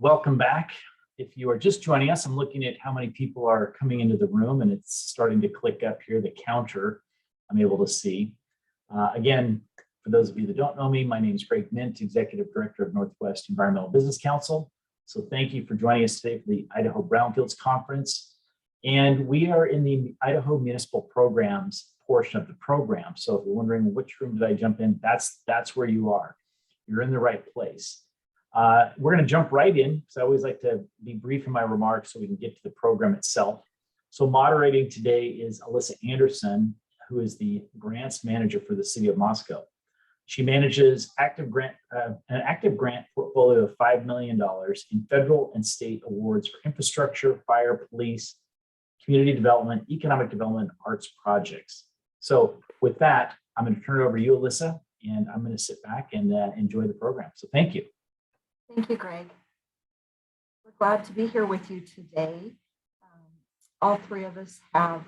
Welcome back. If you are just joining us, I'm looking at how many people are coming into the room, and it's starting to click up here, the counter I'm able to see. Again, for those of you that don't know me, my name is Greg Mint, Executive Director of Northwest Environmental Business Council. So thank you for joining us today for the Idaho Brownfields Conference. And we are in the Idaho Municipal Programs portion of the program. So if you're wondering which room did I jump in, that's where you are. You're in the right place. We're going to jump right in because I always like to be brief in my remarks so we can get to the program itself. So moderating today is Alisa Anderson, who is the grants manager for the city of Moscow. She manages an active grant portfolio of $5 million in federal and state awards for infrastructure, fire, police, community development, economic development, arts projects. So with that, I'm going to turn it over to you, Alisa, and I'm going to sit back and enjoy the program. So thank you. Thank you, Greg. We're glad to be here with you today. All three of us have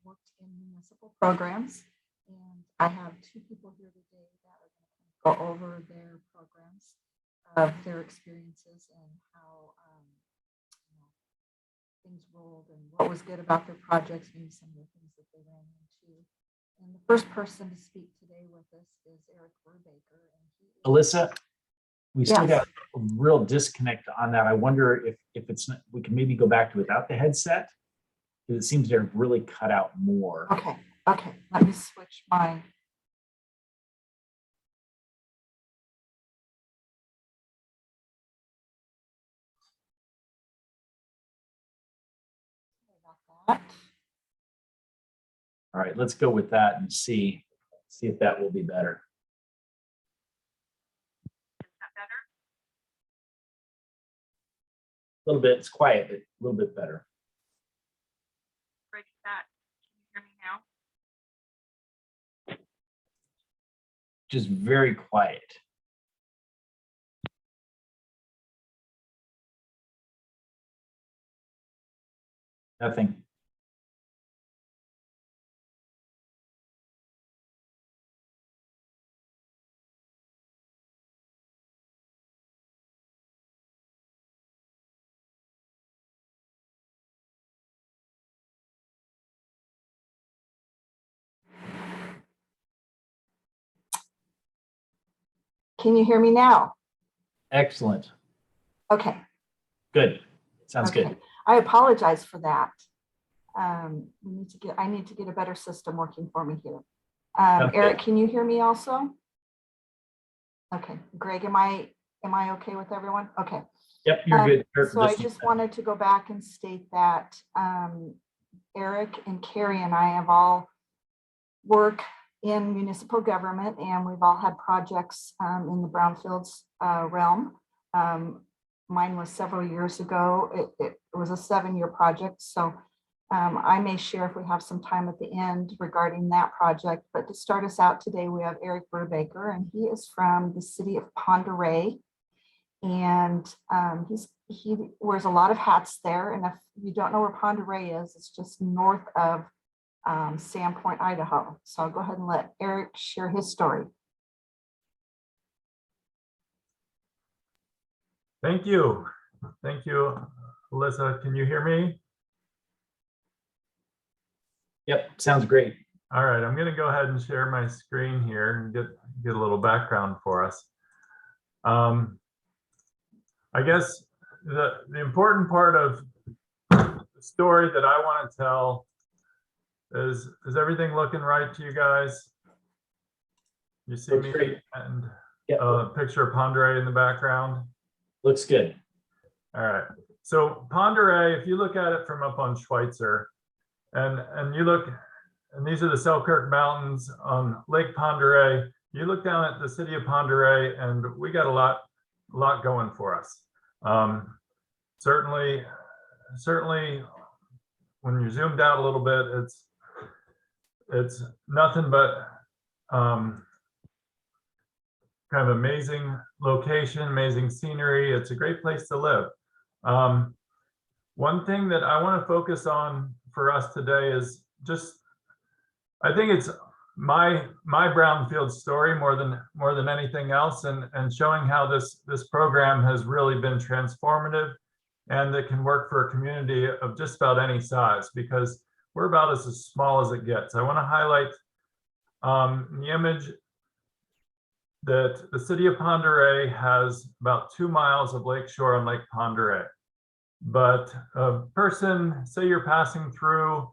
worked in municipal programs, and I have two people here today that are going to go over their programs, their experiences, and how things rolled and what was good about their projects, maybe some of the things that they ran into. And the first person to speak today with us is Erik Brubaker. Alisa, we still got a real disconnect on that. I wonder if it's not, we can maybe go back to without the headset, because it seems to have really cut out more. Okay. Let me switch my. All right, let's go with that and see if that will be better. Is that better? A little bit, it's quiet, but a little bit better. Break that. Can you hear me now? Just very quiet. Nothing. Can you hear me now? Excellent. Okay. Good. Sounds good. I apologize for that. I need to get a better system working for me here. Erik, can you hear me also? Okay. Greg, am I okay with everyone? Okay. Yep, you're good. So I just wanted to go back and state that Erik and Kerry and I have all work in municipal government, and we've all had projects in the brownfields realm. Mine was several years ago. It was a 7-year project. So I may share if we have some time at the end regarding that project. But to start us out today, we have Erik Berbaker, and he is from the city of Ponderay. And he wears a lot of hats there. And if you don't know where Ponderay is, it's just north of Sandpoint, Idaho. So I'll go ahead and let Erik share his story. Thank you, Alisa. Can you hear me? Yep, sounds great. All right, I'm going to go ahead and share my screen here and get a little background for us. I guess the important part of the story that I want to tell is everything looking right to you guys? You see me and a picture of Ponderay in the background? Looks good. All right. So Ponderay, if you look at it from up on Schweitzer, and you look, and these are the Selkirk Mountains on Lake Ponderay, you look down at the city of Ponderay, and we got a lot going for us. Certainly, when you're zoomed out a little bit, it's nothing but kind of amazing location, amazing scenery. It's a great place to live. One thing that I want to focus on for us today is just, I think it's my brownfield story more than anything else, and showing how this program has really been transformative, and that can work for a community of just about any size, because we're about as small as it gets. I want to highlight the image that the city of Ponderay has about 2 miles of lakeshore on Lake Ponderay. But a person, say you're passing through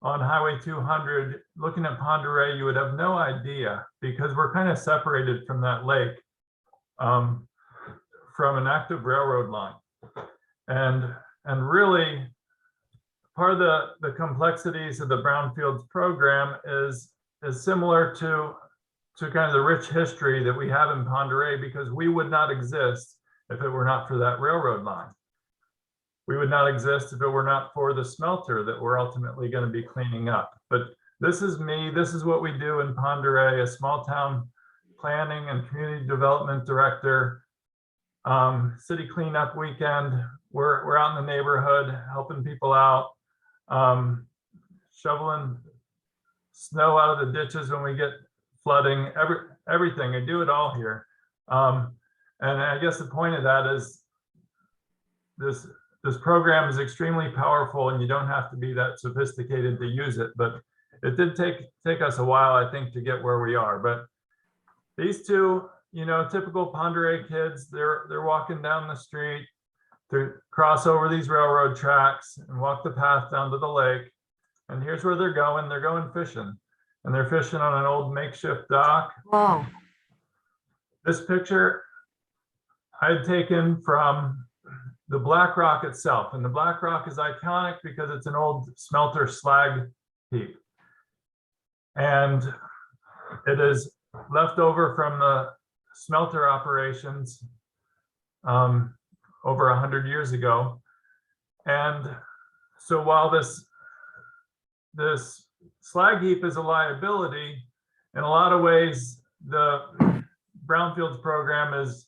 on Highway 200, looking at Ponderay, you would have no idea, because we're kind of separated from that lake from an active railroad line. And really, part of the complexities of the Brownfields program is similar to kind of the rich history that we have in Ponderay, because we would not exist if it were not for that railroad line. We would not exist if it were not for the smelter that we're ultimately going to be cleaning up. But this is me. This is what we do in Ponderay, a small town planning and community development director. City cleanup weekend, we're out in the neighborhood helping people out, shoveling snow out of the ditches when we get flooding, everything. I do it all here. And I guess the point of that is this program is extremely powerful, and you don't have to be that sophisticated to use it, but it did take us a while, I think, to get where we are. But these two, you know, typical Ponderay kids, they're walking down the street to cross over these railroad tracks and walk the path down to the lake. And here's where they're going. They're going fishing, and they're fishing on an old makeshift dock. Wow. This picture I had taken from the Black Rock itself. And the Black Rock is iconic because it's an old smelter slag heap. And it is left over from the smelter operations over 100 years ago. And so while this slag heap is a liability, in a lot of ways, the Brownfields program has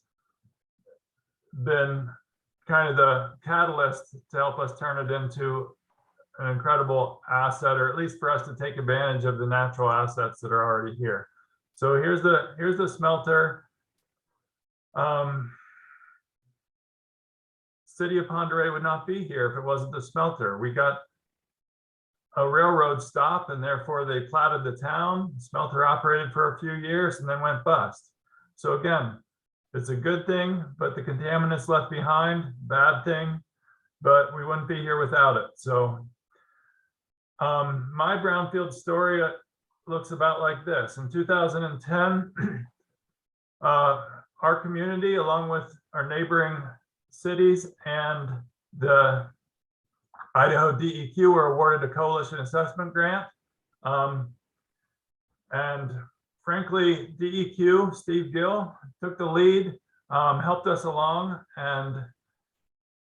been kind of the catalyst to help us turn it into an incredible asset, or at least for us to take advantage of the natural assets that are already here. So here's the smelter. City of Ponderay would not be here if it wasn't the smelter. We got a railroad stop, and therefore they platted the town. The smelter operated for a few years and then went bust. So again, it's a good thing, but the contaminants left behind, bad thing, but we wouldn't be here without it. So my brownfield story looks about like this. In 2010, our community, along with our neighboring cities and the Idaho DEQ, were awarded a coalition assessment grant. And frankly, DEQ, Steve Gill, took the lead, helped us along, and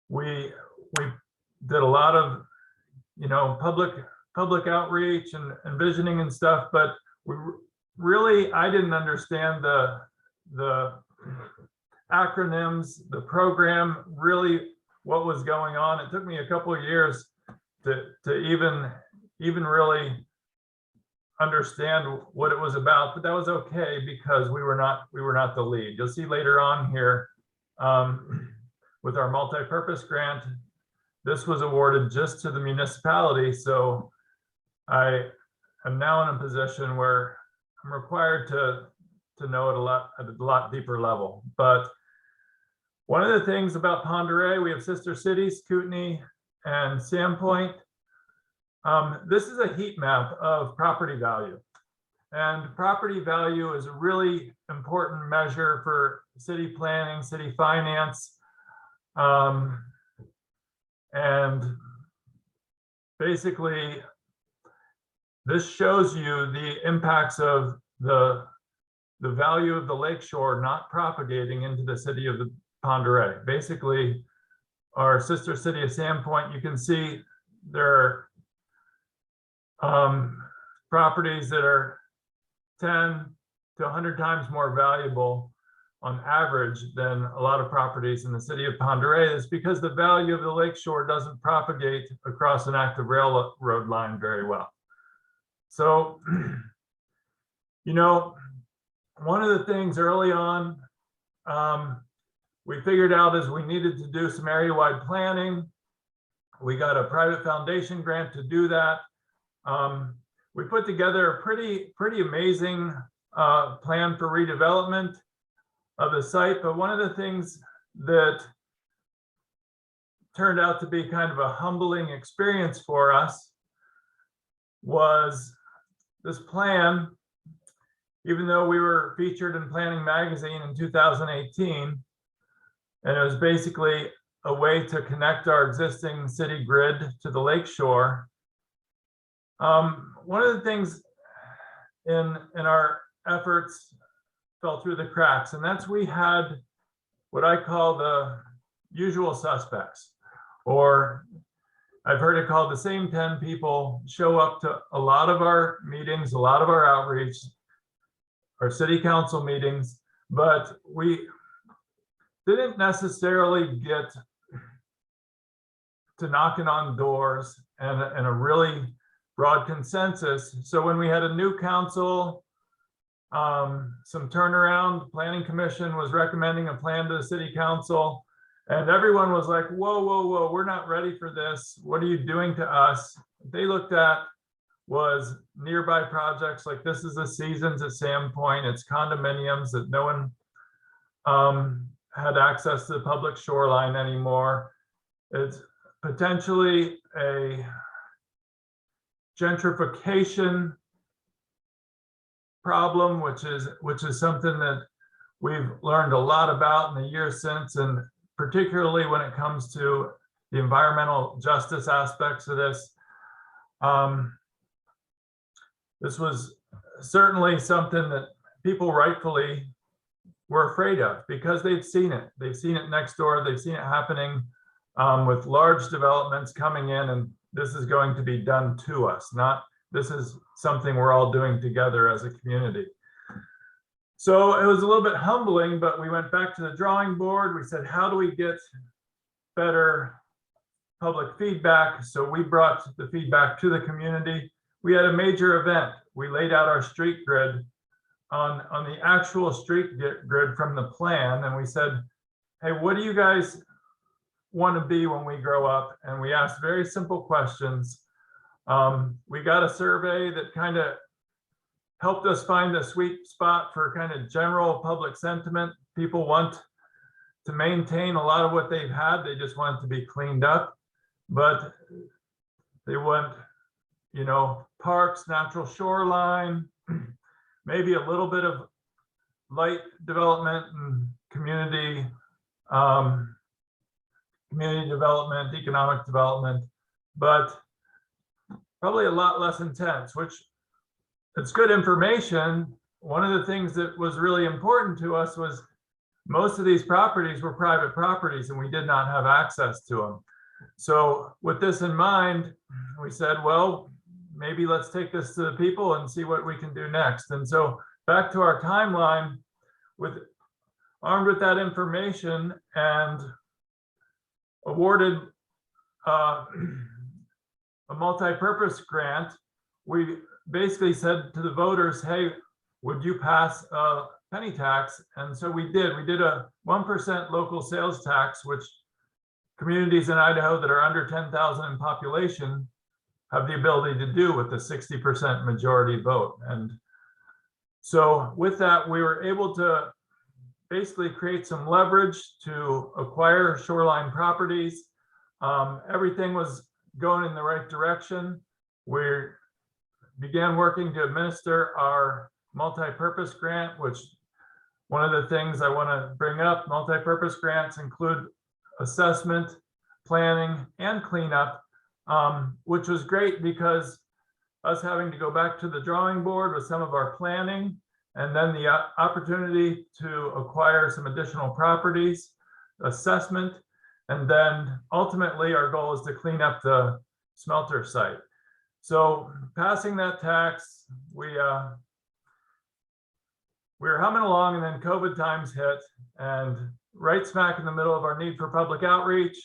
we did a lot of, you know, public outreach and visioning and stuff. But I didn't understand the acronyms, the program, really what was going on. It took me a couple of years to even really understand what it was about, but that was okay, because we were not the lead. You'll see later on here with our multi-purpose grant, this was awarded just to the municipality. So I am now in a position where I'm required to know it at a lot deeper level. But one of the things about Ponderay, we have sister cities, Kootenai and Sandpoint. This is a heat map of property value. And property value is a really important measure for city planning, city finance. And basically, this shows you the impacts of the value of the lakeshore not propagating into the city of the Ponderay. Basically, our sister city of Sandpoint, you can see there are properties that are 10 to 100 times more valuable on average than a lot of properties in the city of Ponderay. It's because the value of the lakeshore doesn't propagate across an active railroad line very well. So You know, one of the things early on we figured out is we needed to do some area-wide planning. We got a private foundation grant to do that. We put together a pretty amazing plan for redevelopment of the site, but one of the things that turned out to be kind of a humbling experience for us was this plan. Even though we were featured in Planning Magazine in 2018, and it was basically a way to connect our existing city grid to the lakeshore. One of the things in our efforts fell through the cracks, and that's we had what I call the usual suspects, or I've heard it called the same 10 people show up to a lot of our meetings, a lot of our outreach, our city council meetings, but we didn't necessarily get to knocking on doors and a really broad consensus. So when we had a new council, some turnaround, Planning Commission was recommending a plan to the city council, and everyone was like, whoa, whoa, whoa, we're not ready for this. What are you doing to us? They looked at was nearby projects like this is the Seasons at Sandpoint. It's condominiums that no one had access to the public shoreline anymore. It's potentially a gentrification problem, which is something that we've learned a lot about in the years since, and particularly when it comes to the environmental justice aspects of this. This was certainly something that people rightfully were afraid of because they've seen it. They've seen it next door. They've seen it happening with large developments coming in, and this is going to be done to us. This is something we're all doing together as a community. So it was a little bit humbling, but we went back to the drawing board. We said, how do we get better public feedback? So we brought the feedback to the community. We had a major event. We laid out our street grid on the actual street grid from the plan. And we said, hey, what do you guys want to be when we grow up? And we asked very simple questions. We got a survey that kind of helped us find a sweet spot for kind of general public sentiment. People want to maintain a lot of what they've had. They just want it to be cleaned up, but they want, you know, parks, natural shoreline, maybe a little bit of light development and community development, economic development, but probably a lot less intense, which it's good information. One of the things that was really important to us was most of these properties were private properties and we did not have access to them. So with this in mind, we said, well, maybe let's take this to the people and see what we can do next. And so back to our timeline, armed with that information and awarded a multi-purpose grant, we basically said to the voters, hey, would you pass a penny tax? And so we did. We did a 1% local sales tax, which communities in Idaho that are under 10,000 in population have the ability to do with the 60% majority vote. And so with that, we were able to basically create some leverage to acquire shoreline properties. Everything was going in the right direction. We began working to administer our multi-purpose grant, which one of the things I want to bring up, multi-purpose grants include assessment, planning, and cleanup, which was great because us having to go back to the drawing board with some of our planning, and then the opportunity to acquire some additional properties, assessment, and then ultimately our goal is to clean up the smelter site. So passing that tax, we were humming along, and then COVID times hit, and right smack in the middle of our need for public outreach,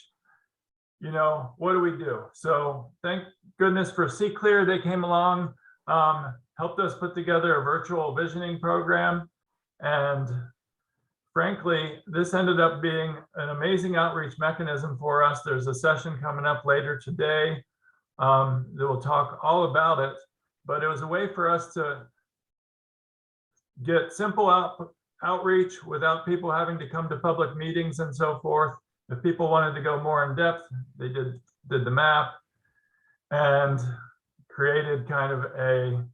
you know, what do we do? So thank goodness for C Clear, they came along. helped us put together a virtual visioning program. And frankly, this ended up being an amazing outreach mechanism for us. There's a session coming up later today that will talk all about it, but it was a way for us to get simple outreach without people having to come to public meetings and so forth. If people wanted to go more in depth, they did the map and created kind of a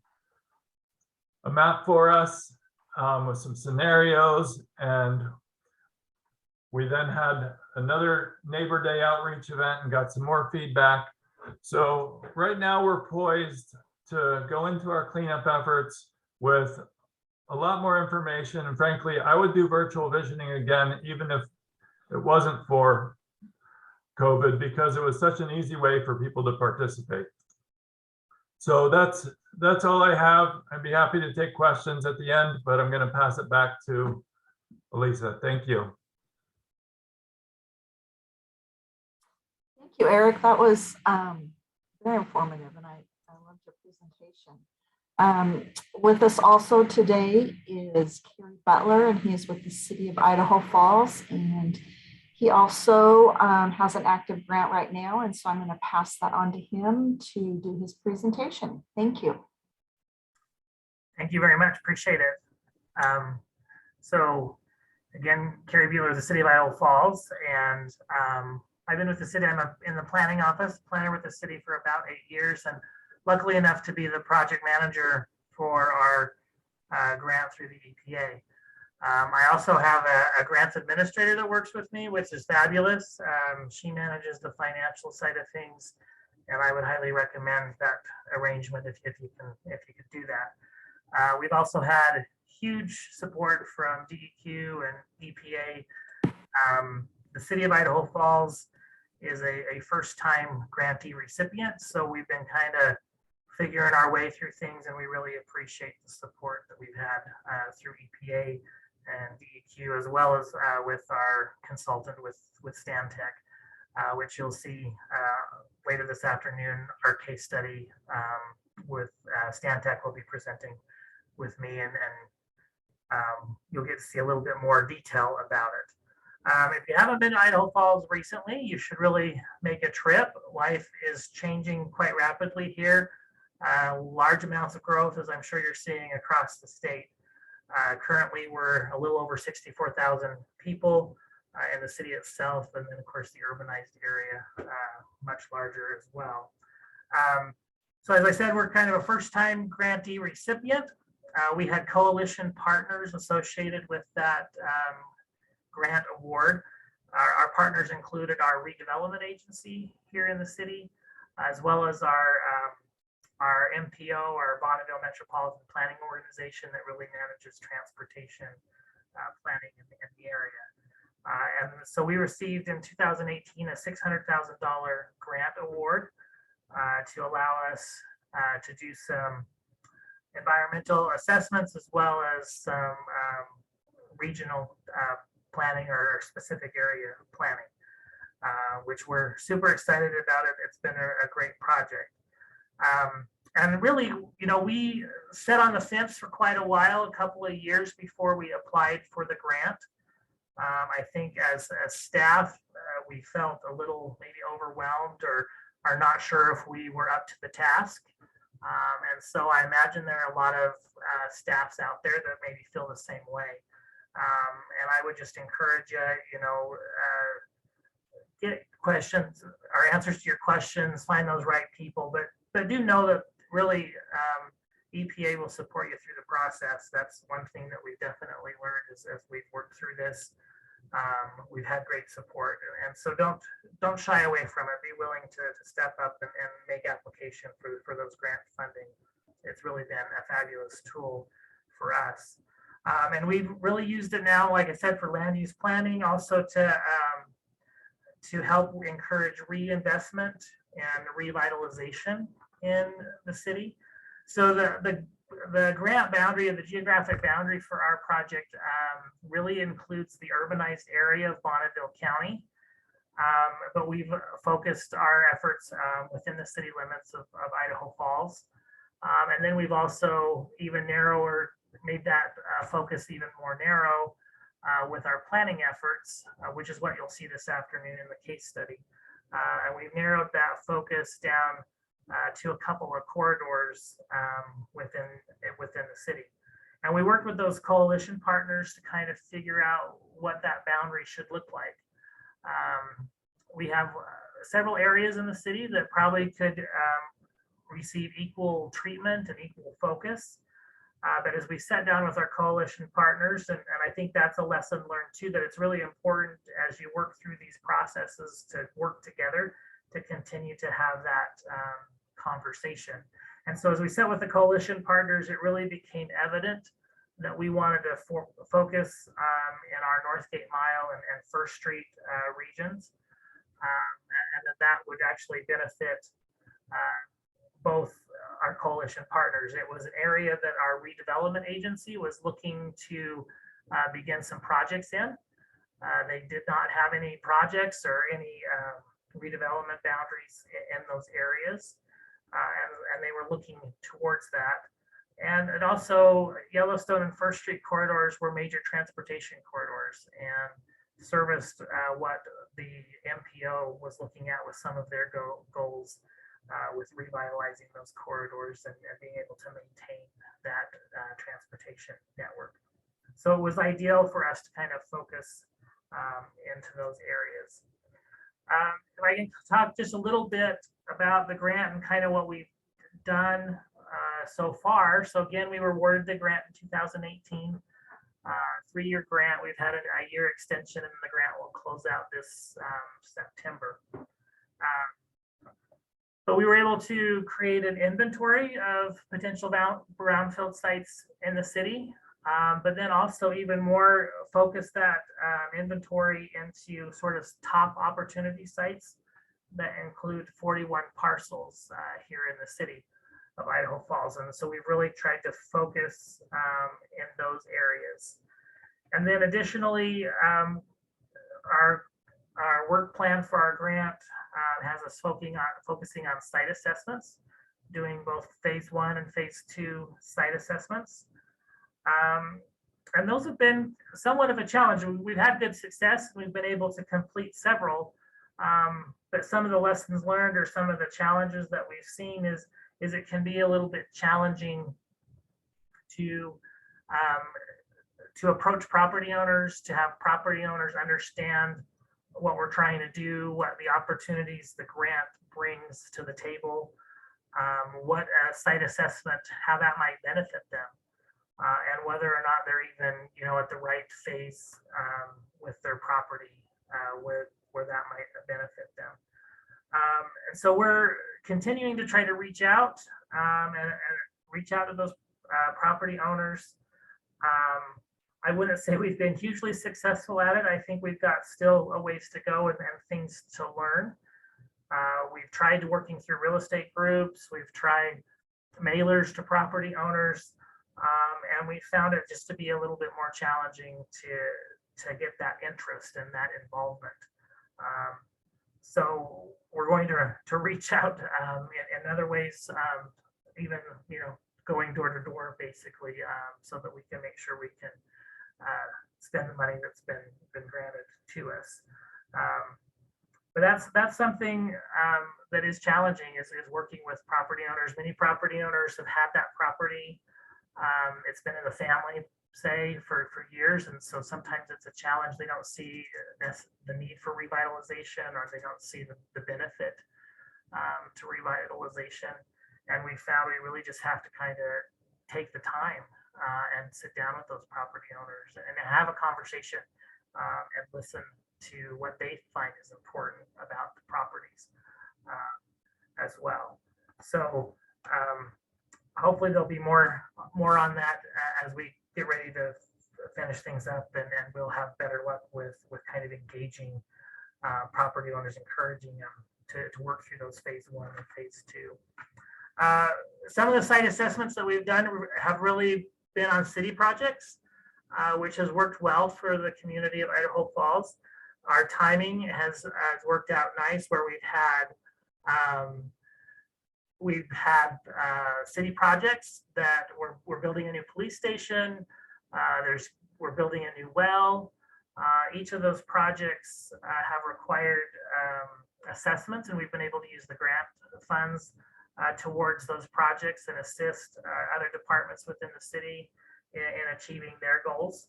map for us with some scenarios. And we then had another Neighbor Day outreach event and got some more feedback. So right now we're poised to go into our cleanup efforts with a lot more information. And frankly, I would do virtual visioning again, even if it wasn't for COVID, because it was such an easy way for people to participate. So that's all I have. I'd be happy to take questions at the end, but I'm going to pass it back to Alisa. Thank you. Thank you, Eric. That was very informative, and I loved your presentation. With us also today is Carrie Butler, and he is with the City of Idaho Falls, and he also has an active grant right now, and so I'm going to pass that on to him to do his presentation. Thank you. Thank you very much. Appreciate it. So again, Carrie Butler, the City of Idaho Falls, and I've been with the city. I'm in the planning office, planner with the city for about 8 years, and luckily enough to be the project manager for our grant through the EPA. I also have a grants administrator that works with me, which is fabulous. She manages the financial side of things, and I would highly recommend that arrangement if you could do that. We've also had huge support from DEQ and EPA. The City of Idaho Falls is a first-time grantee recipient, so we've been kind of figuring our way through things, and we really appreciate the support that we've had through EPA and DEQ, as well as with our consultant with Stantec, which you'll see later this afternoon. Our case study with Stantec will be presenting with me, and you'll get to see a little bit more detail about it. If you haven't been to Idaho Falls recently, you should really make a trip. Life is changing quite rapidly here. Large amounts of growth, as I'm sure you're seeing across the state. Currently, we're a little over 64,000 people in the city itself, and then of course the urbanized area much larger as well. So as I said, we're kind of a first-time grantee recipient. We had coalition partners associated with that grant award. Our partners included our redevelopment agency here in the city, as well as our MPO, our Bonneville Metropolitan Planning Organization, that really manages transportation planning in the area. And so we received in 2018 a $600,000 grant award to allow us to do some environmental assessments, as well as some regional planning or specific area planning, which we're super excited about it. It's been a great project. And really, you know, we sat on the fence for quite a while, a couple of years before we applied for the grant. I think as staff, we felt a little maybe overwhelmed or are not sure if we were up to the task. And so I imagine there are a lot of staffs out there that maybe feel the same way. And I would just encourage you, you know, get questions or answers to your questions, find those right people, but do know that really EPA will support you through the process. That's one thing that we've definitely learned as we've worked through this. We've had great support, and so don't shy away from it. Be willing to step up and make application for those grant funding. It's really been a fabulous tool for us. And we've really used it now, like I said, for land use planning, also to help encourage reinvestment and revitalization in the city. So the grant boundary, the geographic boundary for our project really includes the urbanized area of Bonneville County. But we've focused our efforts within the city limits of Idaho Falls. And then we've also even narrower, made that focus even more narrow with our planning efforts, which is what you'll see this afternoon in the case study. And we've narrowed that focus down to a couple of corridors within the city. And we worked with those coalition partners to kind of figure out what that boundary should look like. We have several areas in the city that probably could receive equal treatment and equal focus. But as we sat down with our coalition partners, and I think that's a lesson learned too, that it's really important as you work through these processes to work together to continue to have that conversation. And so as we sat with the coalition partners, it really became evident that we wanted to focus in our Northgate Mile and First Street regions, and that would actually benefit both our coalition partners. It was an area that our redevelopment agency was looking to begin some projects in. They did not have any projects or any redevelopment boundaries in those areas, and they were looking towards that. And it also, Yellowstone and First Street corridors were major transportation corridors and serviced what the MPO was looking at with some of their goals with revitalizing those corridors and being able to maintain that transportation network. So it was ideal for us to kind of focus into those areas. If I can talk just a little bit about the grant and kind of what we've done so far. So again, we were awarded the grant in 2018, 3-year grant. We've had a year extension and the grant will close out this September. But we were able to create an inventory of potential brownfield sites in the city, but then also even more focus that inventory into sort of top opportunity sites that include 41 parcels here in the city of Idaho Falls. And so we've really tried to focus in those areas. And then additionally, our work plan for our grant has us focusing on site assessments, doing both phase 1 and phase 2 site assessments. And those have been somewhat of a challenge. We've had good success. We've been able to complete several, but some of the lessons learned or some of the challenges that we've seen is it can be a little bit challenging to approach property owners, to have property owners understand what we're trying to do, what the opportunities the grant brings to the table, what a site assessment, how that might benefit them, and whether or not they're even, at the right phase with their property, where that might benefit them. And so we're continuing to try to reach out and reach out to those property owners. I wouldn't say we've been hugely successful at it. I think we've got still a ways to go and things to learn. We've tried working through real estate groups. We've tried mailers to property owners, and we found it just to be a little bit more challenging to get that interest and that involvement. So we're going to reach out in other ways, even going door to door, basically, so that we can make sure we can spend the money that's been granted to us. But that's something that is challenging is working with property owners. Many property owners have had that property. It's been in the family, say, for years. And so sometimes it's a challenge. They don't see the need for revitalization, or they don't see the benefit to revitalization. And we found we really just have to kind of take the time and sit down with those property owners and have a conversation and listen to what they find is important about the properties as well. So hopefully there'll be more on that as we get ready to finish things up, and we'll have better luck with kind of engaging property owners, encouraging them to work through those phase 1 and phase 2. Some of the site assessments that we've done have really been on city projects, which has worked well for the community of Idaho Falls. Our timing has worked out nice, where we've had we've had city projects that we're building a new police station. We're building a new well. Each of those projects have required assessments, and we've been able to use the grant funds towards those projects and assist other departments within the city in achieving their goals.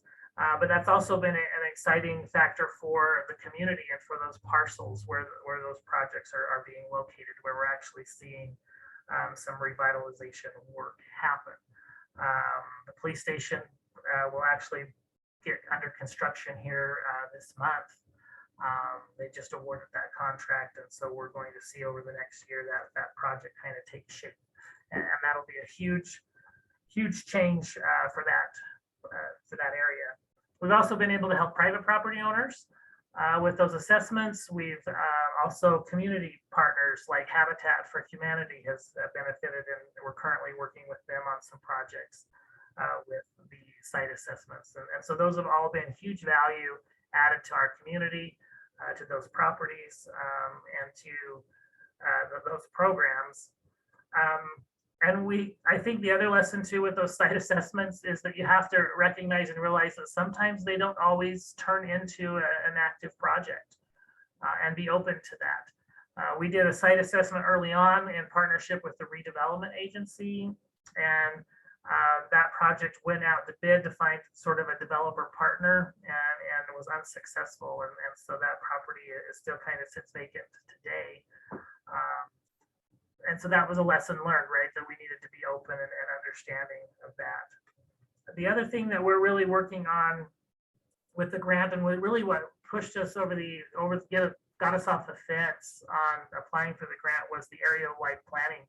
But that's also been an exciting factor for the community and for those parcels where those projects are being located, where we're actually seeing some revitalization work happen. The police station will actually get under construction here this month. They just awarded that contract, and so we're going to see over the next year that project kind of take shape, and that'll be a huge change for that area. We've also been able to help private property owners with those assessments. We've also community partners like Habitat for Humanity has benefited, and we're currently working with them on some projects with the site assessments. And so those have all been huge value added to our community, to those properties, and to those programs. And I think the other lesson too with those site assessments is that you have to recognize and realize that sometimes they don't always turn into an active project, and be open to that. We did a site assessment early on in partnership with the redevelopment agency, and that project went out to bid to find sort of a developer partner, and was unsuccessful. And so that property is still kind of sits vacant today. And so that was a lesson learned, right? That we needed to be open and understanding of that. The other thing that we're really working on with the grant, and really what pushed us got us off the fence on applying for the grant, was the area-wide planning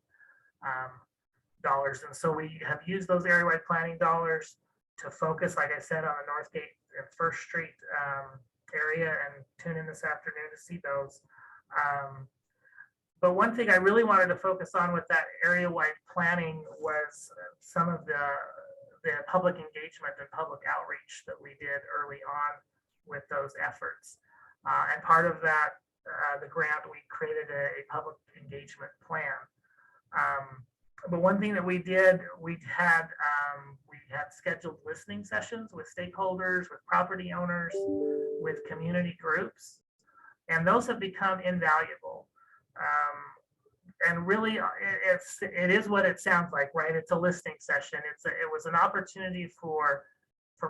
dollars. And so we have used those area-wide planning dollars to focus, like I said, on the Northgate and First Street area, and tune in this afternoon to see those. But one thing I really wanted to focus on with that area-wide planning was some of the public engagement and public outreach that we did early on with those efforts. And part of that, the grant, we created a public engagement plan. But one thing that we did, we had scheduled listening sessions with stakeholders, with property owners, with community groups, and those have become invaluable. And really, it is what it sounds like, right? It's a listening session. It was an opportunity for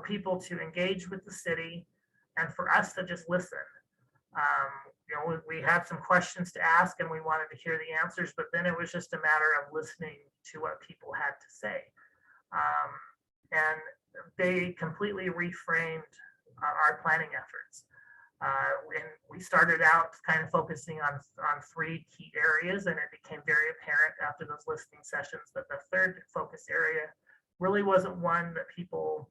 people to engage with the city, and for us to just listen. We had some questions to ask, and we wanted to hear the answers, but then it was just a matter of listening to what people had to say. And they completely reframed our planning efforts. When we started out kind of focusing on 3 key areas, and it became very apparent after those listening sessions that the third focus area really wasn't one that people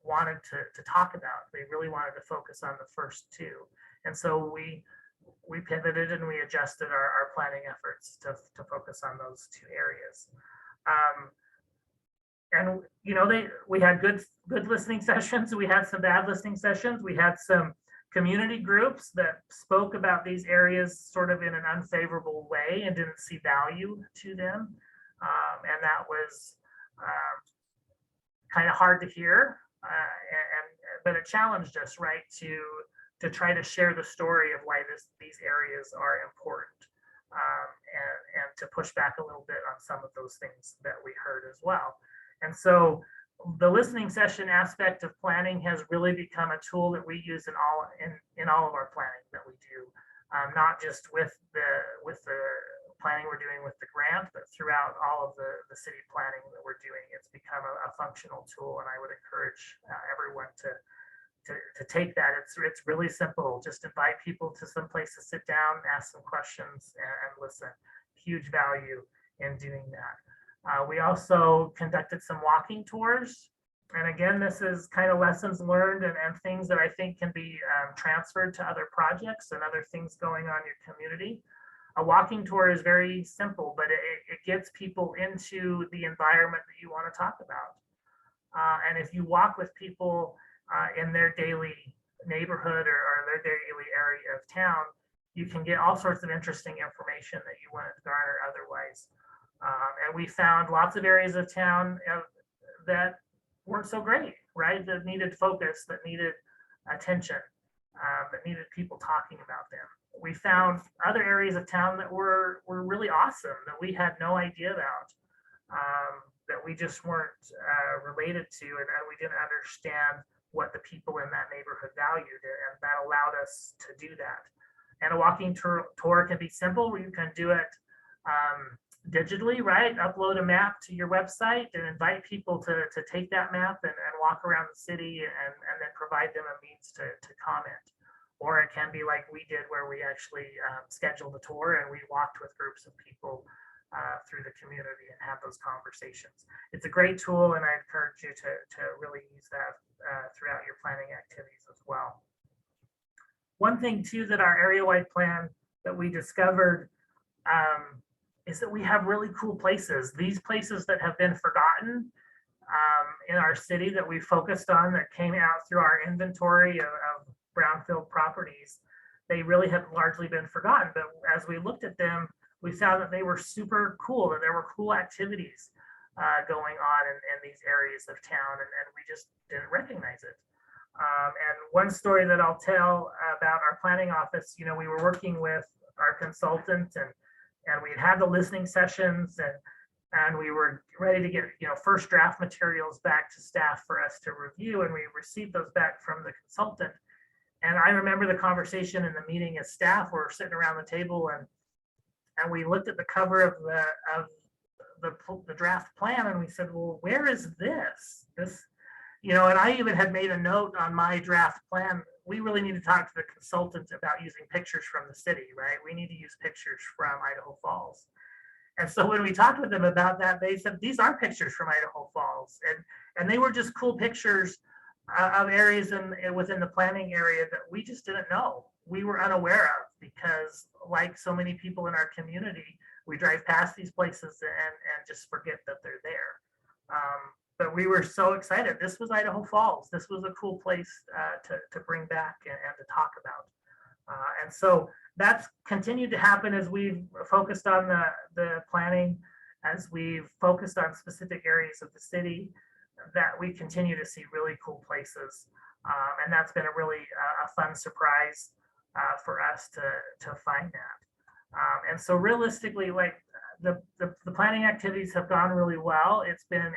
wanted to talk about. They really wanted to focus on the first 2. And so we pivoted and we adjusted our planning efforts to focus on those 2 areas. And we had good listening sessions. We had some bad listening sessions. We had some community groups that spoke about these areas sort of in an unfavorable way and didn't see value to them. And that was kind of hard to hear. But it challenged us, right, to try to share the story of why these areas are important, and to push back a little bit on some of those things that we heard as well. And so the listening session aspect of planning has really become a tool that we use in all of our planning that we do, not just with the planning we're doing with the grant, but throughout all of the city planning that we're doing. It's become a functional tool, and I would encourage everyone to take that. It's really simple. Just invite people to some place to sit down, ask some questions, and listen. Huge value in doing that. We also conducted some walking tours. And again, this is kind of lessons learned and things that I think can be transferred to other projects and other things going on in your community. A walking tour is very simple, but it gets people into the environment that you want to talk about. And if you walk with people in their daily neighborhood or their daily area of town, you can get all sorts of interesting information that you wouldn't garner otherwise. And we found lots of areas of town that weren't so great, right? That needed focus, that needed attention, that needed people talking about them. We found other areas of town that were really awesome, that we had no idea about, that we just weren't related to, and we didn't understand what the people in that neighborhood valued, and that allowed us to do that. And a walking tour can be simple, where you can do it digitally, right? Upload a map to your website and invite people to take that map and walk around the city, and then provide them a means to comment. Or it can be like we did, where we actually scheduled a tour and we walked with groups of people through the community and have those conversations. It's a great tool, and I encourage you to really use that throughout your planning activities as well. One thing too that our area-wide plan that we discovered is that we have really cool places. These places that have been forgotten in our city that we focused on, that came out through our inventory of brownfield properties, they really have largely been forgotten. But as we looked at them, we found that they were super cool, that there were cool activities going on in these areas of town, and we just didn't recognize it. And one story that I'll tell about our planning office, you know, we were working with our consultant, and we had the listening sessions, and we were ready to get, you know, first draft materials back to staff for us to review, and we received those back from the consultant. And I remember the conversation in the meeting as staff were sitting around the table, and we looked at the cover of the draft plan, and we said, well, where is this? You know, and I even had made a note on my draft plan. We really need to talk to the consultant about using pictures from the city, right? We need to use pictures from Idaho Falls. And so when we talked with them about that, they said, these are pictures from Idaho Falls. And they were just cool pictures of areas within the planning area that we just didn't know. We were unaware of, because like so many people in our community, we drive past these places and just forget that they're there. But we were so excited. This was Idaho Falls. This was a cool place to bring back and to talk about. And so that's continued to happen as we've focused on the planning, as we've focused on specific areas of the city, that we continue to see really cool places. And that's been a really a fun surprise for us to find that. And so realistically, like the planning activities have gone really well. It's been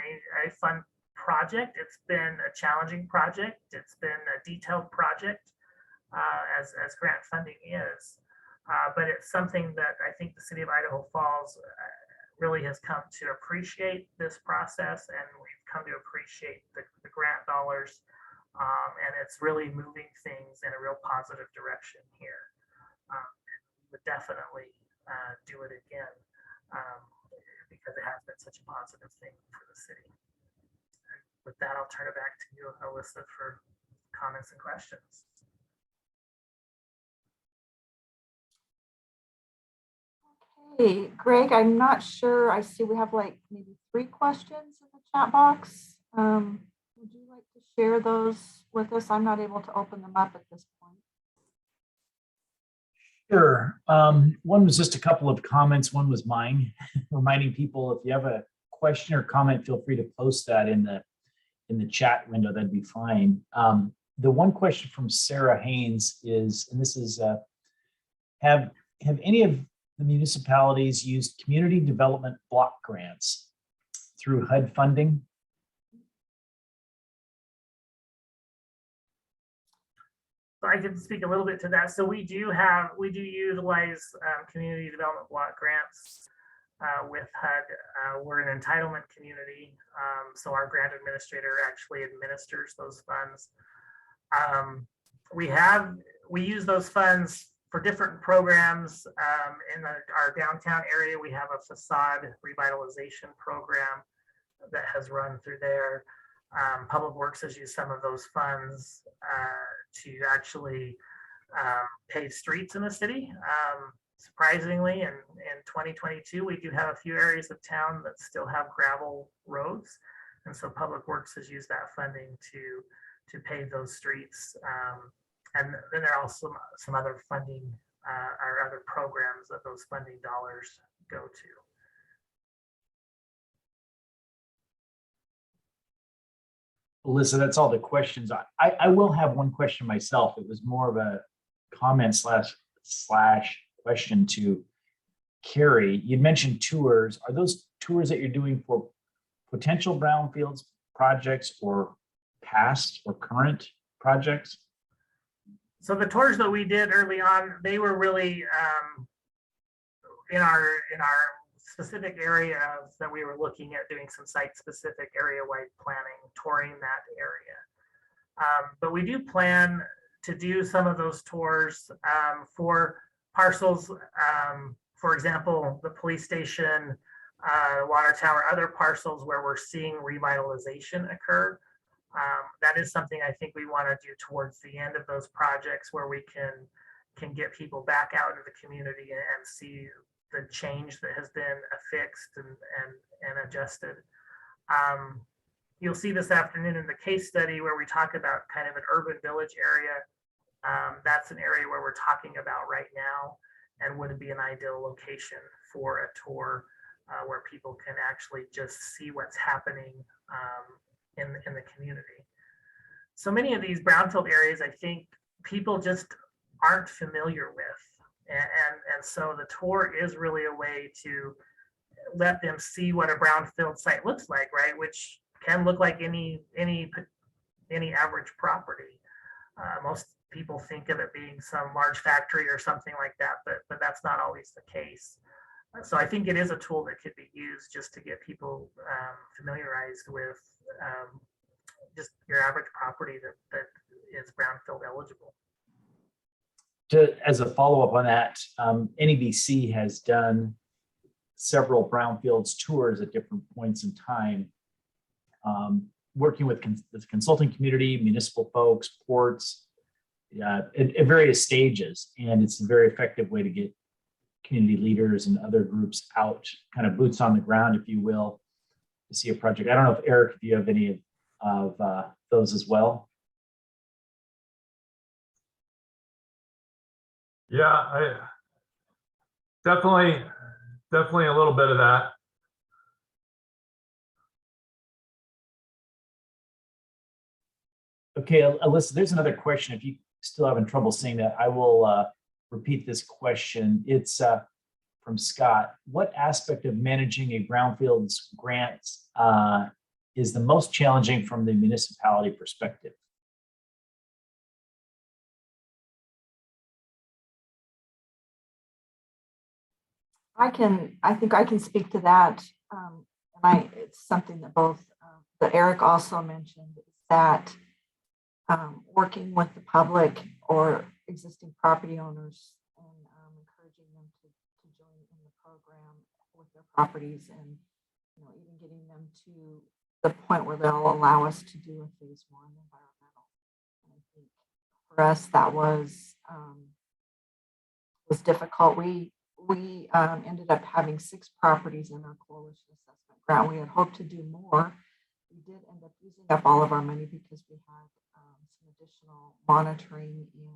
a fun project. It's been a challenging project. It's been a detailed project, as grant funding is. But it's something that I think the city of Idaho Falls really has come to appreciate this process, and we've come to appreciate the grant dollars. And it's really moving things in a real positive direction here. We would definitely do it again, because it has been such a positive thing for the city. And with that, I'll turn it back to you, Alisa, for comments and questions. Hey, Greg, I'm not sure. I see we have like maybe 3 questions in the chat box. Would you like to share those with us? I'm not able to open them up at this point. Sure. One was just a couple of comments. One was mine, reminding people, if you have a question or comment, feel free to post that in the chat window. That'd be fine. The one question from Sarah Haynes is, and this is, have any of the municipalities used community development block grants through HUD funding? I can speak a little bit to that. So we do utilize community development block grants with HUD. We're an entitlement community, so our grant administrator actually administers those funds. We use those funds for different programs. In our downtown area, we have a facade revitalization program that has run through there. Public Works has used some of those funds to actually pave streets in the city. Surprisingly, in 2022, we do have a few areas of town that still have gravel roads. And so Public Works has used that funding to pave those streets. And then there are also some other funding our other programs that those funding dollars go to. Alyssa, that's all the questions. I will have one question myself. It was more of a comment slash question to Kerry. You mentioned tours. Are those tours that you're doing for potential brownfields projects or past or current projects? So the tours that we did early on, they were really in our specific areas that we were looking at doing some site-specific area-wide planning, touring that area. But we do plan to do some of those tours for parcels, for example, the police station, water tower, other parcels where we're seeing revitalization occur. That is something I think we want to do towards the end of those projects where we can get people back out into the community and see the change that has been affixed and adjusted. You'll see this afternoon in the case study where we talk about kind of an urban village area. That's an area where we're talking about right now and would be an ideal location for a tour where people can actually just see what's happening in the community. So many of these brownfield areas, I think people just aren't familiar with. And so the tour is really a way to let them see what a brownfield site looks like, right? Which can look like any average property. Most people think of it being some large factory or something like that, but that's not always the case. So I think it is a tool that could be used just to get people familiarized with just your average property that is brownfield eligible. As a follow-up on that, NEBC has done several brownfields tours at different points in time, working with the consulting community, municipal folks, ports, at various stages. And it's a very effective way to get community leaders and other groups out, kind of boots on the ground, if you will, to see a project. I don't know if Erik, if you have any of those as well. Yeah, I definitely a little bit of that. Okay, Alyssa, there's another question. If you still having trouble seeing that, I will repeat this question. It's from Scott. What aspect of managing a brownfields grant is the most challenging from the municipality perspective? I think I can speak to that. It's something that that Erik also mentioned, is that working with the public or existing property owners and encouraging them to join in the program with their properties, and even getting them to the point where they'll allow us to do a phase 1 environmental. And I think for us that was difficult. We ended up having 6 properties in our coalition assessment grant. We had hoped to do more. We did end up using up all of our money because we had some additional monitoring and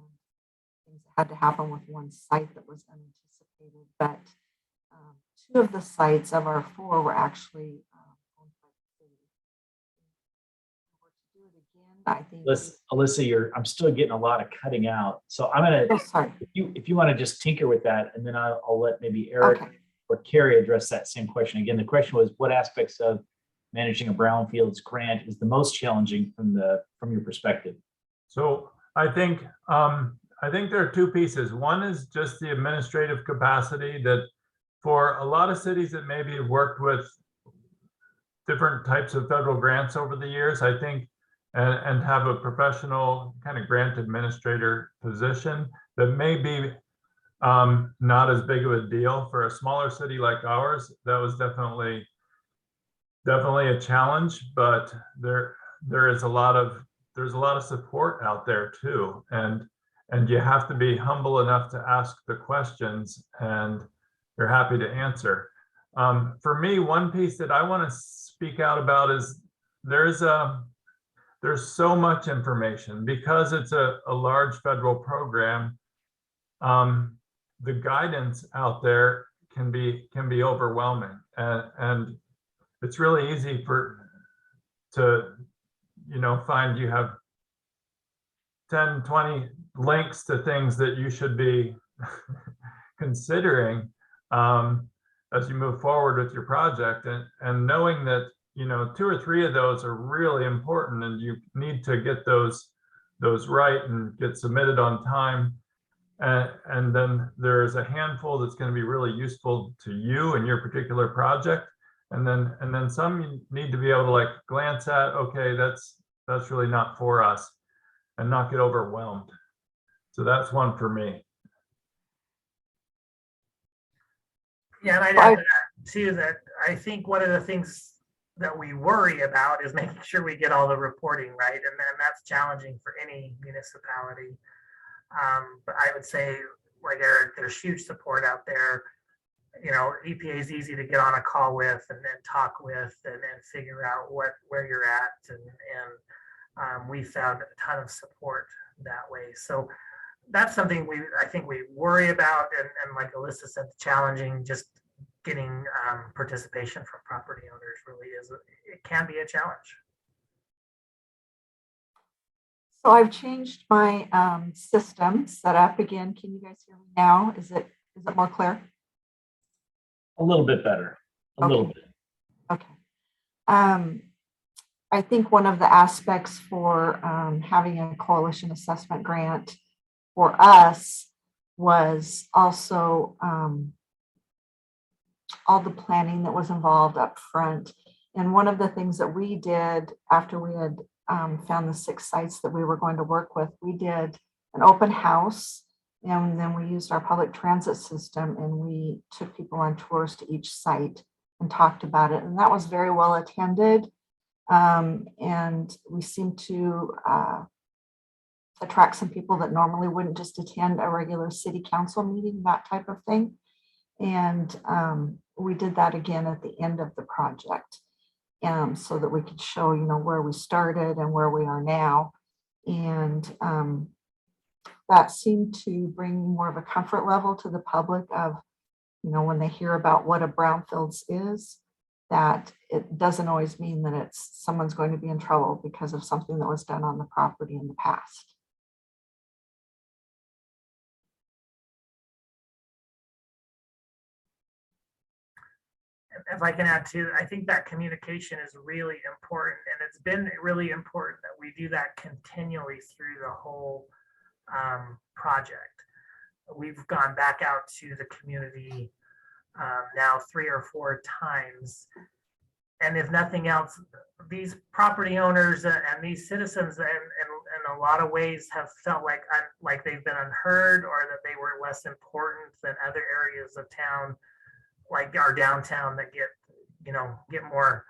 things that had to happen with one site that was unanticipated. But 2 of the sites of our 4 were actually owned by the city. To do it again, I think. Alyssa, I'm still getting a lot of cutting out. So I'm gonna, sorry. if you want to just tinker with that, and then I'll let maybe Erik or Kerry address that same question. Again, the question was, what aspects of managing a brownfields grant is the most challenging from your perspective? So I think there are 2 pieces. One is just the administrative capacity that for a lot of cities that maybe have worked with different types of federal grants over the years, I think, and have a professional kind of grant administrator position, that may be not as big of a deal. For a smaller city like ours, that was definitely a challenge, but there's a lot of support out there too, and you have to be humble enough to ask the questions, and they're happy to answer. For me, one piece that I want to speak out about is there's so much information because it's a large federal program. the guidance out there can be overwhelming, and it's really easy to find you have 10, 20 links to things that you should be considering as you move forward with your project, and knowing that 2 or 3 of those are really important, and you need to get those right and get submitted on time. And then there's a handful that's going to be really useful to you and your particular project. And then some you need to be able to like glance at, okay, that's really not for us, and not get overwhelmed. So that's one for me. Yeah, and I'd add to that too, that I think one of the things that we worry about is making sure we get all the reporting right. And then that's challenging for any municipality. But I would say, like Erik, there's huge support out there. EPA is easy to get on a call with and then talk with and figure out where you're at. And we found a ton of support that way. So that's something I think we worry about. And like Alisa said, challenging, just getting participation from property owners really it can be a challenge. So I've changed my system set up again. Can you guys hear me now? Is it more clear? A little bit better, a little bit. Okay. I think one of the aspects for having a coalition assessment grant for us was also all the planning that was involved up front. And one of the things that we did after we had found the 6 sites that we were going to work with, we did an open house, and then we used our public transit system, and we took people on tours to each site and talked about it. And that was very well attended. And we seemed to attract some people that normally wouldn't just attend a regular city council meeting, that type of thing. And we did that again at the end of the project, so that we could show, where we started and where we are now. And that seemed to bring more of a comfort level to the public of, when they hear about what a brownfields is, that it doesn't always mean that someone's going to be in trouble because of something that was done on the property in the past. If I can add to, I think that communication is really important, and it's been really important that we do that continually through the whole project. We've gone back out to the community now 3 or 4 times. And if nothing else, these property owners and these citizens in a lot of ways have felt like they've been unheard, or that they were less important than other areas of town, like our downtown, that get more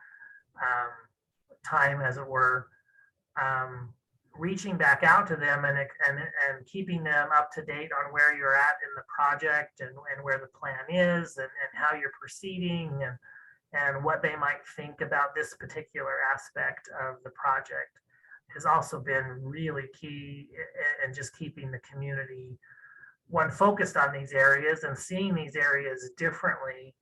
time, as it were. Reaching back out to them and keeping them up to date on where you're at in the project and where the plan is and how you're proceeding and what they might think about this particular aspect of the project has also been really key in just keeping the community focused on these areas and seeing these areas differently,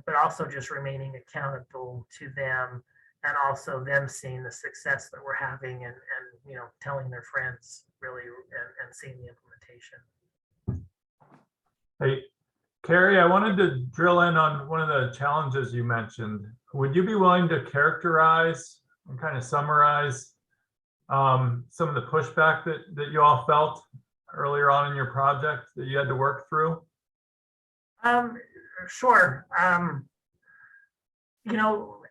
but also just remaining accountable to them, and also them seeing the success that we're having and telling their friends really and seeing the implementation. Hey, Kerry, I wanted to drill in on one of the challenges you mentioned. Would you be willing to characterize and kind of summarize some of the pushback that you all felt earlier on in your project that you had to work through? Sure.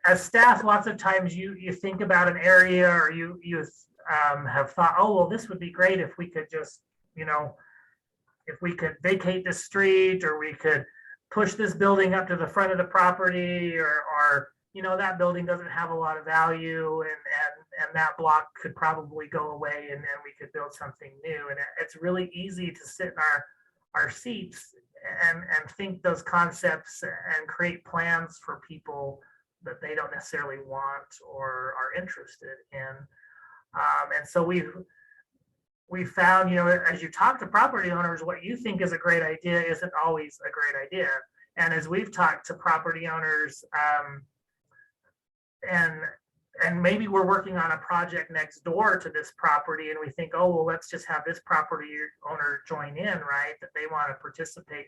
As staff, lots of times you think about an area, or you have thought, oh, well, this would be great if we could just, if we could vacate the street, or we could push this building up to the front of the property, or that building doesn't have a lot of value, and that block could probably go away, and then we could build something new. And it's really easy to sit in our seats and think those concepts and create plans for people that they don't necessarily want or are interested in. And so we found, you know, as you talk to property owners, what you think is a great idea isn't always a great idea. And as we've talked to property owners, and maybe we're working on a project next door to this property and we think, oh, well, let's just have this property owner join in, right? That they want to participate.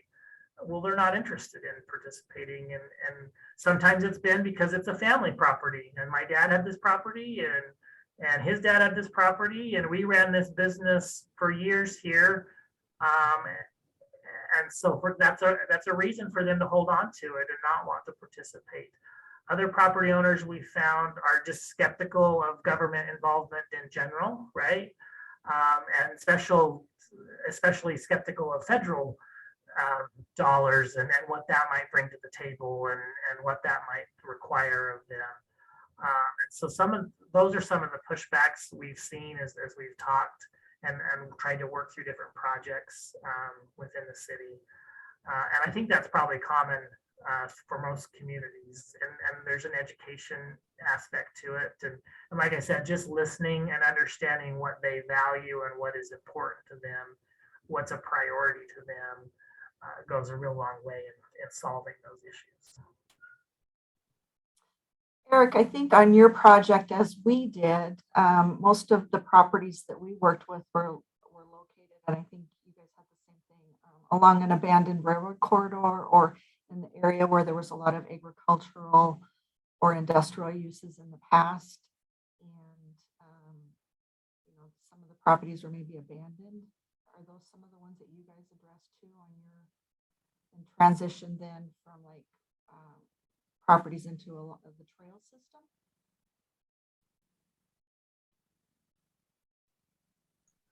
Well, they're not interested in participating. And sometimes it's been because it's a family property and my dad had this property and his dad had this property and we ran this business for years here. And so that's a reason for them to hold on to it and not want to participate. Other property owners we found are just skeptical of government involvement in general, right? And especially skeptical of federal dollars and what that might bring to the table and what that might require of them. And so those are some of the pushbacks we've seen as we've talked and tried to work through different projects within the city. And I think that's probably common for most communities, and there's an education aspect to it. And like I said, just listening and understanding what they value and what is important to them, what's a priority to them, goes a real long way in solving those issues. Erik, I think on your project, as we did, most of the properties that we worked with were located, and I think you guys had the same thing, along an abandoned railroad corridor or in the area where there was a lot of agricultural or industrial uses in the past. And, you know, some of the properties were maybe abandoned. Are those some of the ones that you guys addressed too on your in transition then from like properties into the trail system?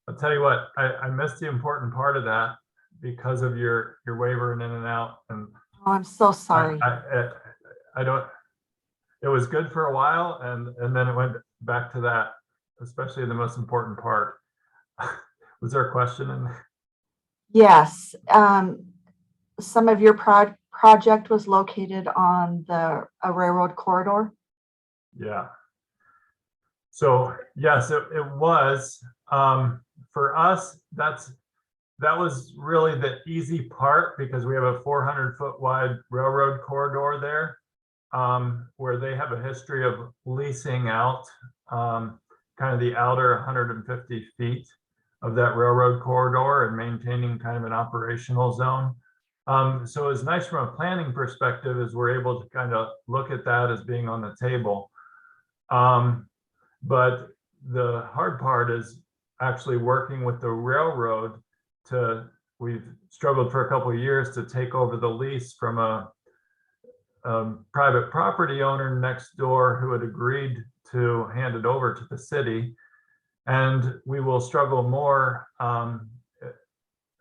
I'll tell you what, I missed the important part of that because of your wavering in and out. And Oh, I'm so sorry. I don't, it was good for a while and then it went back to that, especially the most important part. Was there a question in there? Yes. Some of your project was located on a railroad corridor. Yeah. So yes, it was. For us, that was really the easy part because we have a 400-foot wide railroad corridor there, where they have a history of leasing out kind of the outer 150 feet of that railroad corridor and maintaining kind of an operational zone. So it's nice from a planning perspective as we're able to kind of look at that as being on the table. But the hard part is actually working with the railroad we've struggled for a couple of years to take over the lease from a private property owner next door who had agreed to hand it over to the city. And we will struggle more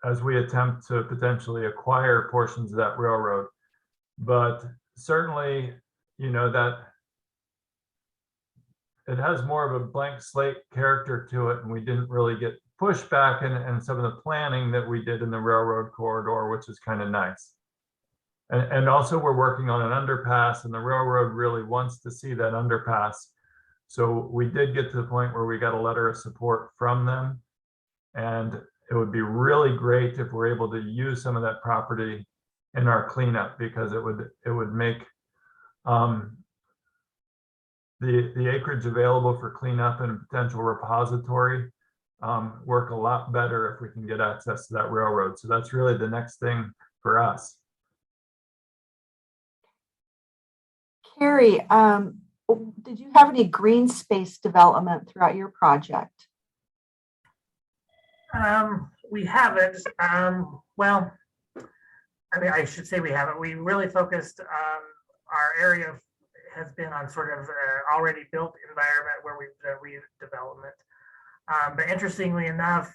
as we attempt to potentially acquire portions of that railroad. But certainly, you know, that it has more of a blank slate character to it, and we didn't really get pushback in some of the planning that we did in the railroad corridor, which is kind of nice. And also we're working on an underpass, and the railroad really wants to see that underpass. So we did get to the point where we got a letter of support from them, and it would be really great if we're able to use some of that property in our cleanup, because it would make the acreage available for cleanup and potential repository work a lot better if we can get access to that railroad. So that's really the next thing for us. Kerry, did you have any green space development throughout your project? We haven't. Well, I mean, I should say we haven't. We really focused our area has been on sort of already built environment where we've done redevelopment. But interestingly enough,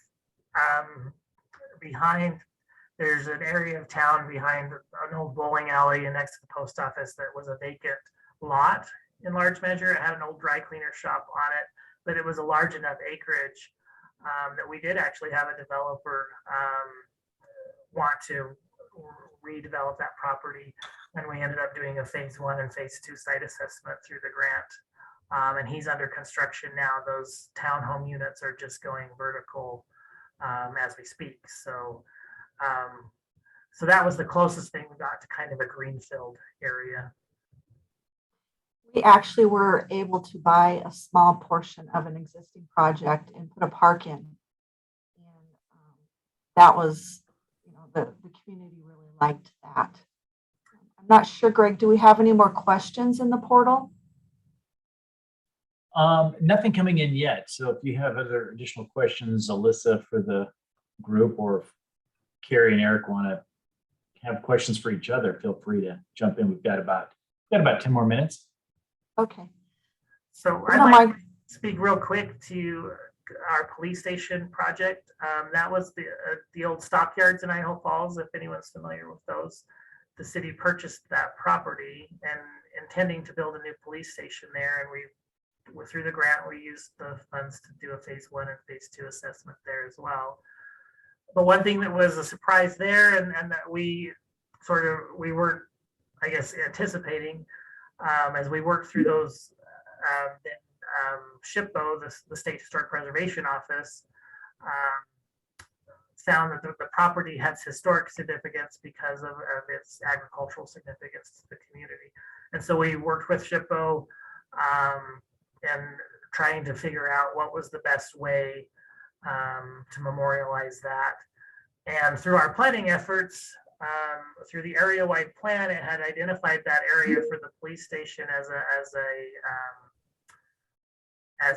there's an area of town behind an old bowling alley and next to the post office that was a vacant lot in large measure. It had an old dry cleaner shop on it, but it was a large enough acreage that we did actually have a developer want to redevelop that property. And we ended up doing a phase 1 and phase 2 site assessment through the grant. And he's under construction now. Those townhome units are just going vertical as we speak. So so that was the closest thing we got to kind of a greenfield area. We actually were able to buy a small portion of an existing project and put a park in. And that was, the community really liked that. I'm not sure, Greg, do we have any more questions in the portal? Nothing coming in yet. So if you have other additional questions, Alisa, for the group, or if Kerry and Erik want to have questions for each other, feel free to jump in. We've got about 10 more minutes. Okay. So I I'd don't like mind. to speak real quick to our police station project. That was the old stockyards in Idaho Falls, if anyone's familiar with those. The city purchased that property and intending to build a new police station there. And we through the grant, we used the funds to do a phase 1 and phase 2 assessment there as well. But one thing that was a surprise there, and that we weren't, I guess, anticipating as we worked through those, SHPO, the State Historic Preservation Office, found that the property has historic significance because of its agricultural significance to the community. And so we worked with SHPO and trying to figure out what was the best way to memorialize that. And through our planning efforts, through the area-wide plan, it had identified that area for the police station as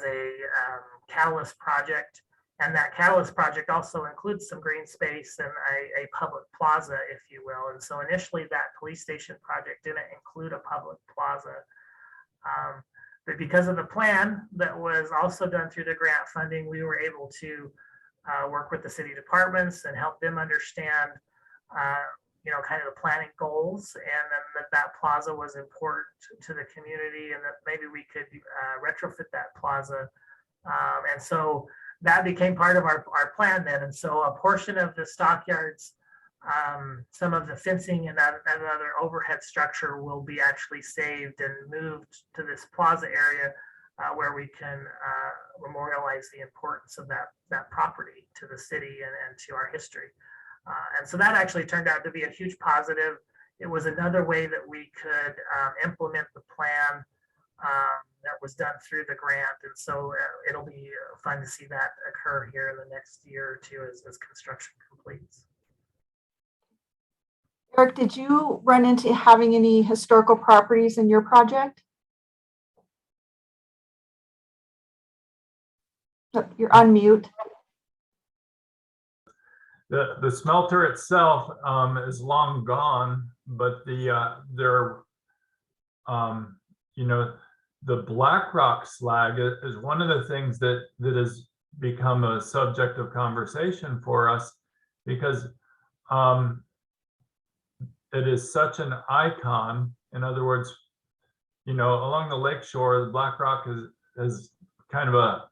a catalyst project. And that catalyst project also includes some green space and a public plaza, if you will. And so initially that police station project didn't include a public plaza. But because of the plan that was also done through the grant funding, we were able to work with the city departments and help them understand kind of the planning goals, and then that plaza was important to the community, and that maybe we could retrofit that plaza. And so that became part of our plan then. And so a portion of the stockyards, some of the fencing and other overhead structure will be actually saved and moved to this plaza area where we can memorialize the importance of that property to the city and to our history. And so that actually turned out to be a huge positive. It was another way that we could implement the plan that was done through the grant. And so it'll be fun to see that occur here in the next year or two as construction completes. Erik, did you run into having any historical properties in your project? You're on mute. The smelter itself is long gone, but the black rock slag is one of the things that has become a subject of conversation for us, because it is such an icon. In other words, along the lakeshore, the black rock is kind of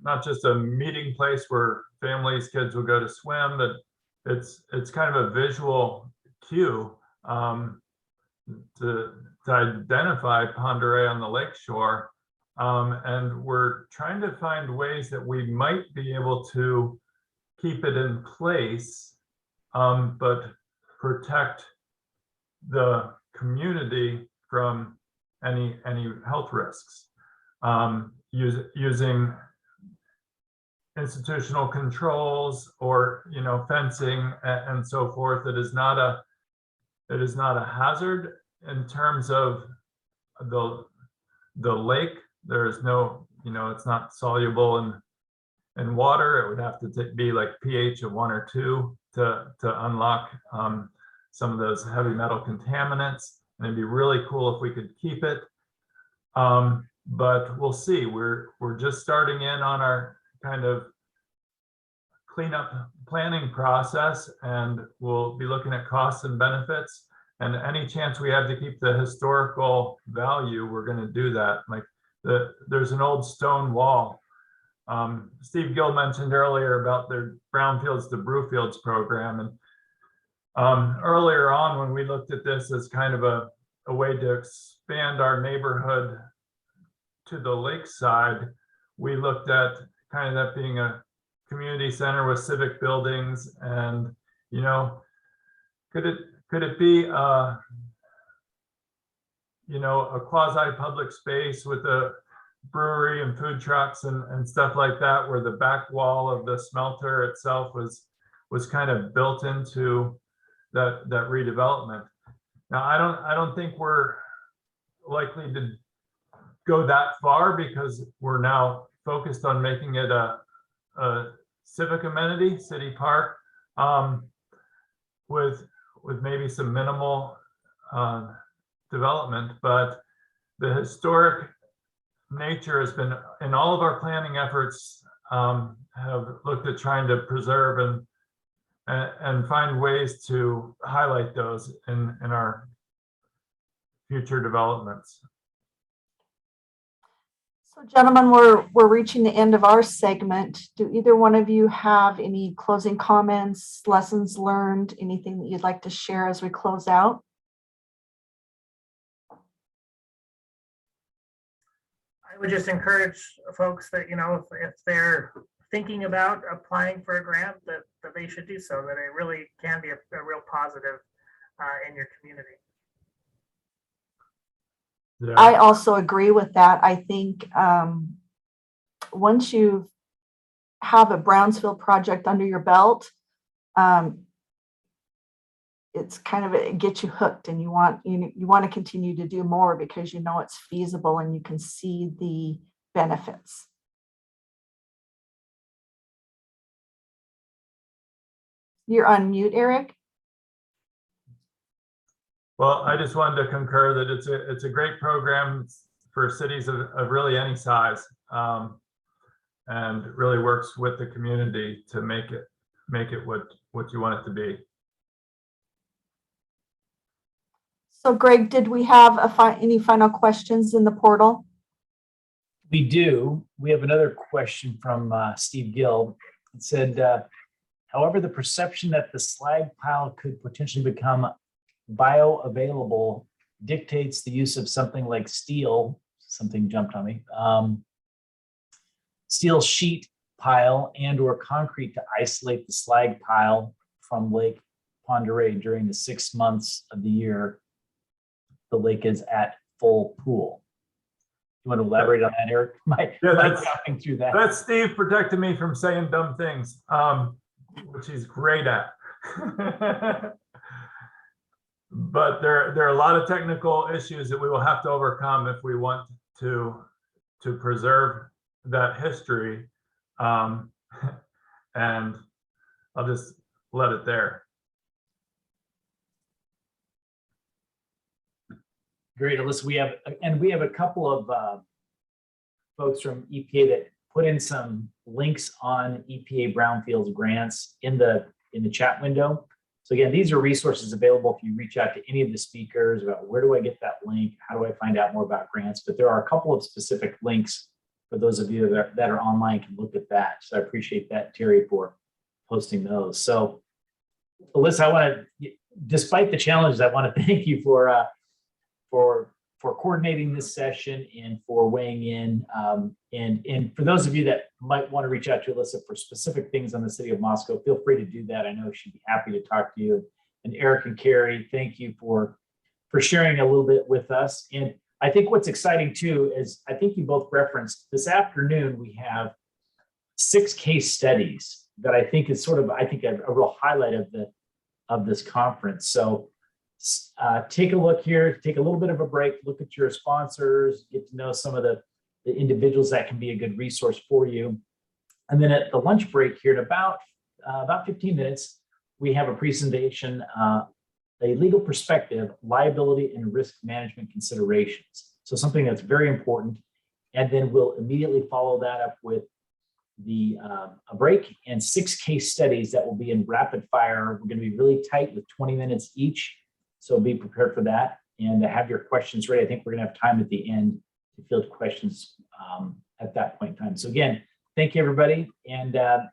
not just a meeting place where families, kids will go to swim, but it's kind of a visual cue to identify Ponderay on the lakeshore. And we're trying to find ways that we might be able to keep it in place, but protect the community from any health risks, using institutional controls or fencing and so forth. It is not a hazard in terms of the lake. There is no, it's not soluble in water. It would have to be like pH of 1 or 2 to unlock some of those heavy metal contaminants. And it'd be really cool if we could keep it. But we'll see. We're just starting in on our kind of cleanup planning process, and we'll be looking at costs and benefits. And any chance we have to keep the historical value, we're going to do that. Like there's an old stone wall. Steve Gill mentioned earlier about their brownfields to brewfields program. And earlier on, when we looked at this as kind of a way to expand our neighborhood to the lakeside, we looked at kind of that being a community center with civic buildings, and you know, could it be you know, a quasi public space with a brewery and food trucks and stuff like that, where the back wall of the smelter itself was kind of built into that redevelopment. Now, I don't think we're likely to go that far, because we're now focused on making it a civic amenity, city park, with maybe some minimal development. But the historic nature has been, in all of our planning efforts, have looked at trying to preserve and find ways to highlight those in our future developments. So gentlemen, we're reaching the end of our segment. Do either one of you have any closing comments, lessons learned, anything that you'd like to share as we close out? I would just encourage folks that, you know, if they're thinking about applying for a grant, that they should do so, that it really can be a real positive in your community. Yeah. I also agree with that. I think once you have a Brownsville project under your belt, it's kind of, it gets you hooked, and you want to continue to do more, because you know it's feasible and you can see the benefits. You're on mute, Erik. Well, I just wanted to concur that it's a great program for cities of really any size, and really works with the community to make it what you want it to be. So Greg, did we have any final questions in the portal? We do. We have another question from Steve Gill. It said, however, the perception that the slag pile could potentially become bioavailable dictates the use of something like steel, something jumped on me, steel sheet pile and or concrete to isolate the slag pile from Lake Ponderay during the 6 months of the year the lake is at full pool. You want to elaborate on that, Erik? That's jumping through that. That's Steve protecting me from saying dumb things, which he's great at. But there are a lot of technical issues that we will have to overcome if we want to preserve that history. And I'll just let it there. Great, Alisa. We have a couple of folks from EPA that put in some links on EPA brownfields grants in the chat window. So again, these are resources available if you reach out to any of the speakers about where do I get that link, how do I find out more about grants. But there are a couple of specific links for those of you that are online can look at that. So I appreciate that, Terry, for posting those. So Alisa, I want to, despite the challenges, I want to thank you for coordinating this session and for weighing in. And for those of you that might want to reach out to Alisa for specific things on the city of Moscow, feel free to do that. I know she'd be happy to talk to you. And Erik and Kerry, thank you for sharing a little bit with us. And I think what's exciting too is, I think you both referenced this afternoon, we have 6 case studies that I think is sort of, I think, a real highlight of this conference. So take a look here, take a little bit of a break, look at your sponsors, get to know some of the individuals that can be a good resource for you. And then at the lunch break here in about 15 minutes, we have a presentation, a legal perspective, liability and risk management considerations. So something that's very important. And then we'll immediately follow that up with a break and 6 case studies that will be in rapid fire. We're going to be really tight with 20 minutes each. So be prepared for that and to have your questions ready. I think we're going to have time at the end to field questions at that point in time. So again, thank you, everybody. And I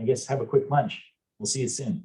guess have a quick lunch. We'll see you soon.